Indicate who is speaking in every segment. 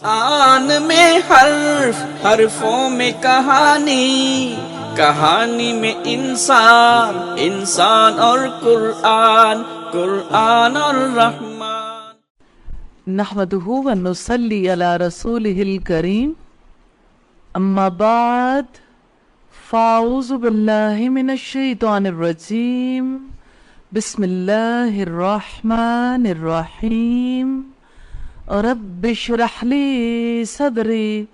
Speaker 1: قرآن میں حرف، حرفوں میں کہانی، کہانی میں انسان، انسان اور قرآن، قرآن اور رحمان۔
Speaker 2: نحمده ونصلي على رسوله الكريم، اما بعد فاعوذ باللہ من الشیطان الرجیم، بسم اللہ الرحمن الرحیم۔ رب اشرح لي صدري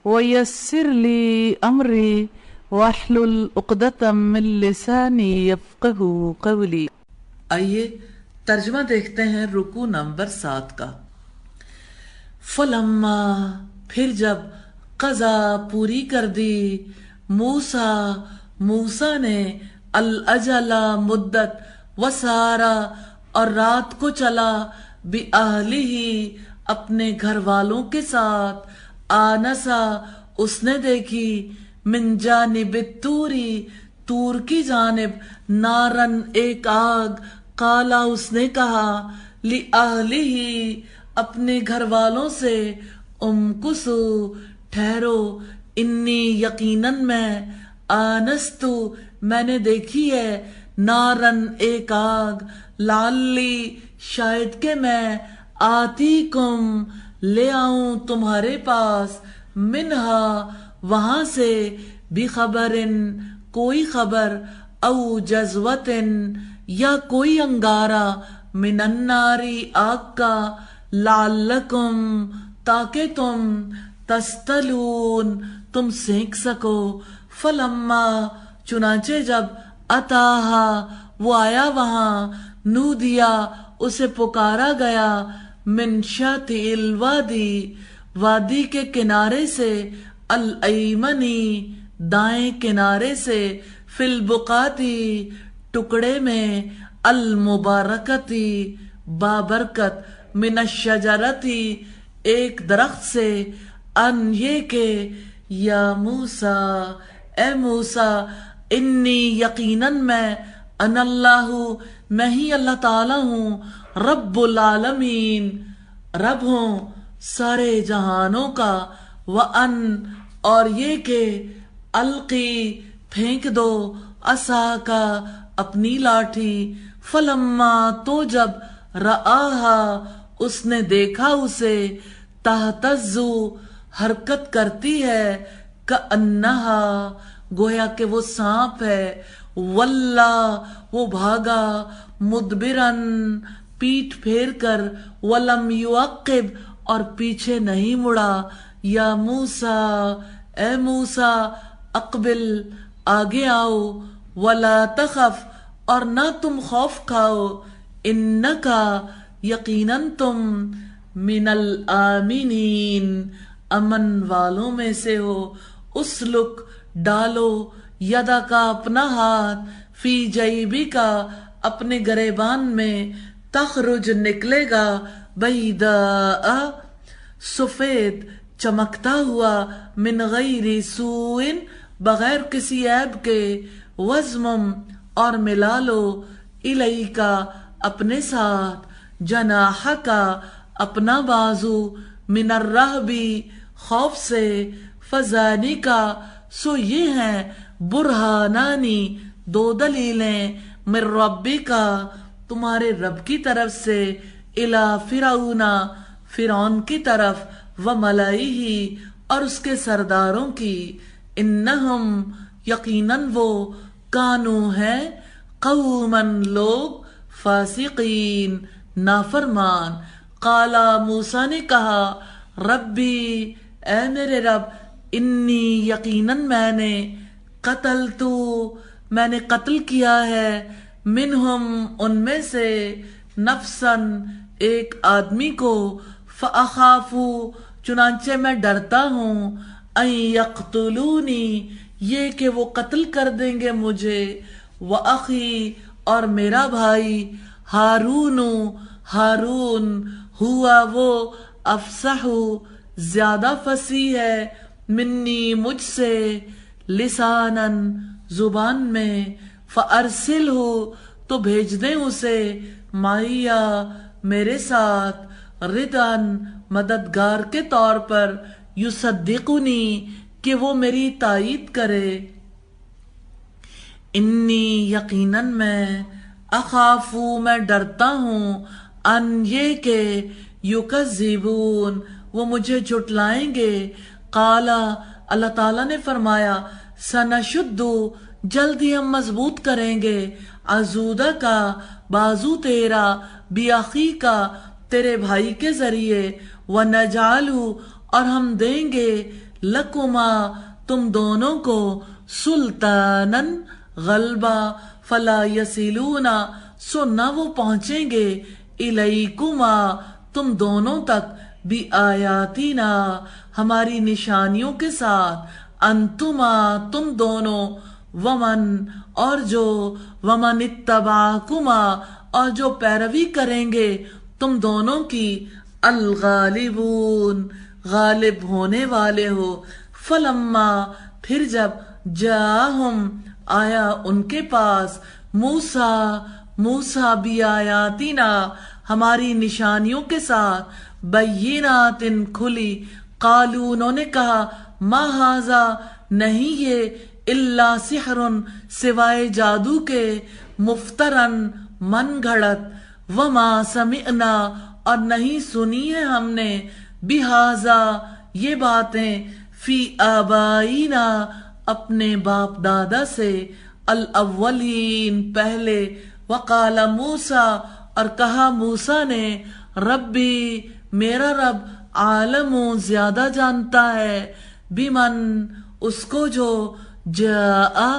Speaker 2: ويسر لي امري واحلل عقدة من لساني يفقهوا قولي۔
Speaker 3: آئیے ترجمہ دیکھتے ہیں رکوع نمبر 7 کا۔ فلما، پھر جب، قضا، پوری کر دی، موسیٰ نے، الاجل، مدت، وسارا، اور رات کو چلا، بِأَهْلِهِ، اپنے گھر والوں کے ساتھ، آنسا، اس نے دیکھی، من جانب الطوری، طور کی جانب، نارن، ایک آگ، قالا، اس نے کہا، لِأَهْلِهِ، اپنے گھر والوں سے، امکسو، ٹھہرو، انی، یقیناً میں، آنستو، میں نے دیکھی ہے، نارن، ایک آگ، لالی، شاید کہ میں، آتی کم، لے آؤں تمہارے پاس، منہا، وہاں سے، بخبرن، کوئی خبر، او جزوتن، یا کوئی انگارہ، من الناری، آگ کا، لعلکم، تاکہ تم، تستلون، تم سینک سکو، فلما، چنانچہ جب، اتاہا، وہ آیا وہاں، نودیا، اسے پکارا گیا، من شاطئ الوادی، وادی کے کنارے سے، الایمنی، دائیں کنارے سے، فی البقعتی، ٹکڑے میں، المبارکتی، بابرکت، من الشجرتی، ایک درخت سے، ان، یہ کہ، یا موسیٰ، اے موسیٰ، انی، یقیناً میں، ان اللہ، میں ہی اللہ تعالی ہوں، رب العالمین، رب ہوں سارے جہانوں کا، وَأَن، اور یہ کہ، القی، پھینک دو، عصاکا، اپنی لاٹھی، فلما، تو جب، رآہا، اس نے دیکھا اسے، تہتزو، حرکت کرتی ہے، کأنہا، گویا کہ وہ سانپ ہے، واللہ، وہ بھاگا، مدبرن، پیٹھ پھیر کر، ولم یعقب، اور پیچھے نہیں مڑا، یا موسیٰ، اے موسیٰ، اقبل، آگے آؤ، ولا تخف، اور نہ تم خوف کھاؤ، انکا، یقیناً تم، من الآمنین، امن والوں میں سے ہو، اسلک، ڈالو، یدا کا، اپنا ہاتھ، فی جیبی کا، اپنے گریبان میں، تخرج، نکلے گا، بیضاء، سفید، چمکتا ہوا، من غیر سوء، بغیر کسی عیب کے، وضمم، اور ملا لو، الیکا، اپنے ساتھ، جناحک، اپنا بازو، من الرہب، خوف سے، فذالک، سو یہ ہیں، برہانانی، دو دلیلیں، من ربک، تمہارے رب کی طرف سے، الی فرعون، فرعون کی طرف، وملئہ، اور اس کے سرداروں کی، انہم، یقیناً وہ، کانو ہیں، قوماً، لوگ، فاسقین، نافرمان، قالا، موسیٰ نے کہا، ربی، اے میرے رب، انی، یقیناً میں نے، قتلتو، میں نے قتل کیا ہے، منہم، ان میں سے، نفساً، ایک آدمی کو، فاخافو، چنانچہ میں ڈرتا ہوں، ان یقتلونی، یہ کہ وہ قتل کر دیں گے مجھے، واخی، اور میرا بھائی، ہارون، ہارون، ہوا وہ، افصح، زیادہ فصیح ہے، منی، مجھ سے، لساناً، زبان میں، فارسلہ، تو بھیج دیں اسے، معیا، میرے ساتھ، ردن، مددگار کے طور پر، یصدقنی کہ وہ میری تائید کرے، انی یقیناً میں، اخافو میں ڈرتا ہوں، ان یہ کہ یکذبون وہ مجھے جھٹلائیں گے۔ قالا اللہ تعالیٰ نے فرمایا، سنشد جلد ہی ہم مضبوط کریں گے، عضودہ کا بازو تیرا، بیاخی کا تیرے بھائی کے ذریعے، ونجعل اور ہم دیں گے، لکما تم دونوں کو، سلطانن غلبہ، فلا یصلون سو نہ وہ پہنچیں گے، الیکما تم دونوں تک، بآیاتنا ہماری نشانیوں کے ساتھ، انتما تم دونوں، ومن اور جو، ومن اتبعکما اور جو پیروی کریں گے تم دونوں کی، الغالبون غالب ہونے والے ہو۔ فلما پھر جب جاءہم آیا ان کے پاس، موسیٰ بآیاتنا ہماری نشانیوں کے ساتھ، بینات کھلی، قالو انہوں نے کہا، ما ھذا نہیں یہ، الا سحر سوائے جادو کے، مفترن من گھڑت، وما سمعنا اور نہیں سنی ہے ہم نے، بہذا یہ باتیں، فی آبائینا اپنے باپ دادا سے، الاولین پہلے، وقال موسیٰ اور کہا موسیٰ نے، ربی میرا رب، عالم زیادہ جانتا ہے، بمن اس کو جو، جاء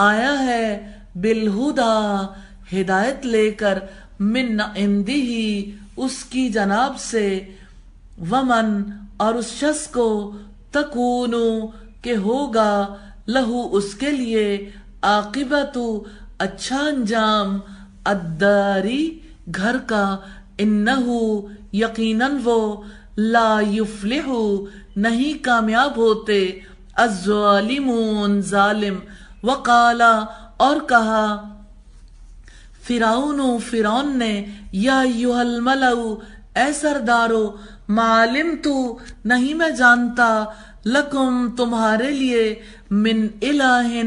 Speaker 3: آیا ہے، بالہدی ہدایت لے کر، من عندہ اس کی جانب سے، ومن اور اس شخص کو، تکونو کہ ہوگا، لہو اس کے لیے، عاقبت اچھا انجام، الداری گھر کا، انہو یقیناً وہ، لا یفلح نہیں کامیاب ہوتے، الظالمون ظالم۔ وقالا اور کہا، فرعون نے، یا ایھا الملأ اے سردارو، ما علمت نہیں میں جانتا، لکم تمہارے لیے، من الہ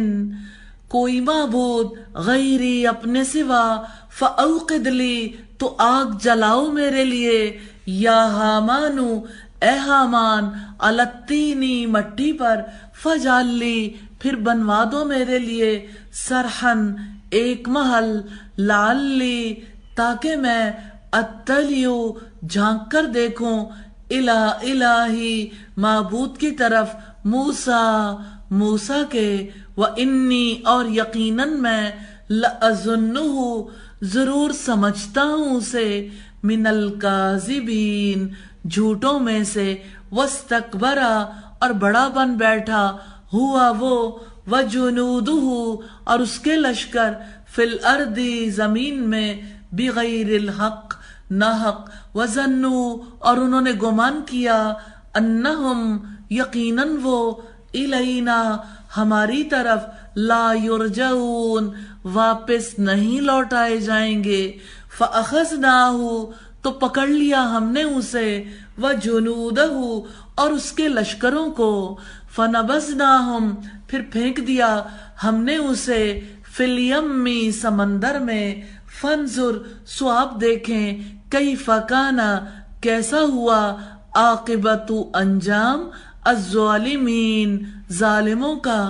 Speaker 3: کوئی معبود، غیری اپنے سوا، فاوقد لی تو آگ جلاؤ میرے لیے، یا حامان اے حامان، علی الطین مٹی پر، فاجعل لی پھر بنوا دو میرے لیے، صرحاً ایک محل، لعلی تاکہ میں، اطلع جھانک کر دیکھوں، الہی معبود کی طرف، موسیٰ کے، وانی اور یقیناً میں، لأظنہ ضرور سمجھتا ہوں اسے، من الکاذبین جھوٹوں میں سے، واستکبر اور بڑا بن بیٹھا، ہوا وہ، وجنودہ اور اس کے لشکر، فی الارض زمین میں، بغیر الحق ناحق، وظنوا اور انہوں نے گمان کیا، انہم یقیناً وہ، الینا ہماری طرف، لا یرجعون واپس نہیں لوٹائے جائیں گے، فاخذناہ تو پکڑ لیا ہم نے اسے، وجنودہ اور اس کے لشکروں کو، فنبذناہم پھر پھینک دیا ہم نے اسے، فی الیم سمندر میں، فانظر سو آپ دیکھیں، کیف کان کیسا ہوا، عاقبت انجام، الظالمین ظالموں کا،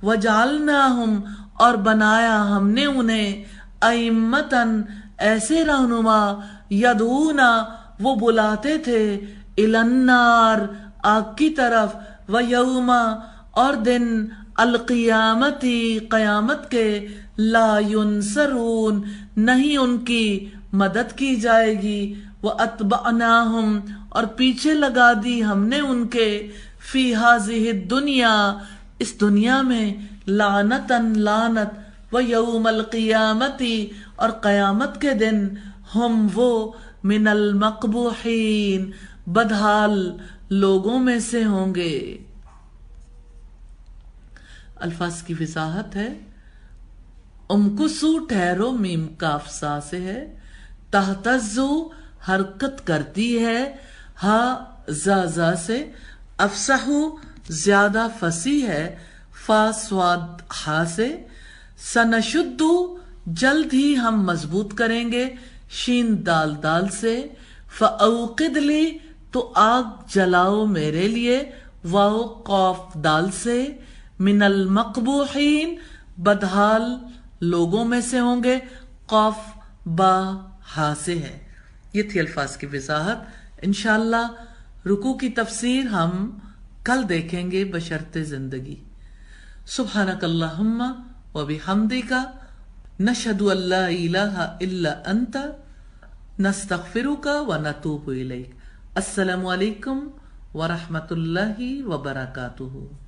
Speaker 3: وجعلناہم اور بنایا ہم نے انہیں، ائمۃً ایسے رہنما، یدعونا وہ بلاتے تھے، الی النار آگ کی طرف، ویوم اور دن، القیامت قیامت کے، لا ینصرون نہیں ان کی مدد کی جائے گی، واتبعناہم اور پیچھے لگا دی ہم نے ان کے، فی ھذہ الدنیا اس دنیا میں، لعنتاً لعنت، ویوم القیامت اور قیامت کے دن، ہم وہ، من المقبوحین بدحال لوگوں میں سے ہوں گے۔ الفاظ کی وضاحت ہے، امکسو ٹھہرو، میم کاف سا سے ہے، تہتزو حرکت کرتی ہے، ہا زا سے، افصحو زیادہ فصیح ہے، فا سواد ہا سے، سنشدو جلد ہی ہم مضبوط کریں گے، شین دال سے، فاوقد لی تو آگ جلاؤ میرے لیے، واو قاف دال سے، من المقبوحین بدحال لوگوں میں سے ہوں گے، قاف با ہا سے ہے۔ یہ تھی الفاظ کی وضاحت۔ انشاءاللہ رکوع کی تفسیر ہم کل دیکھیں گے بشرط زندگی۔ سبحانک اللہم و بحمدک، نشہد ان لا الہ الا انت، نستغفرک و نتوب الیک۔ السلام علیکم ورحمۃ اللہ وبرکاتہ۔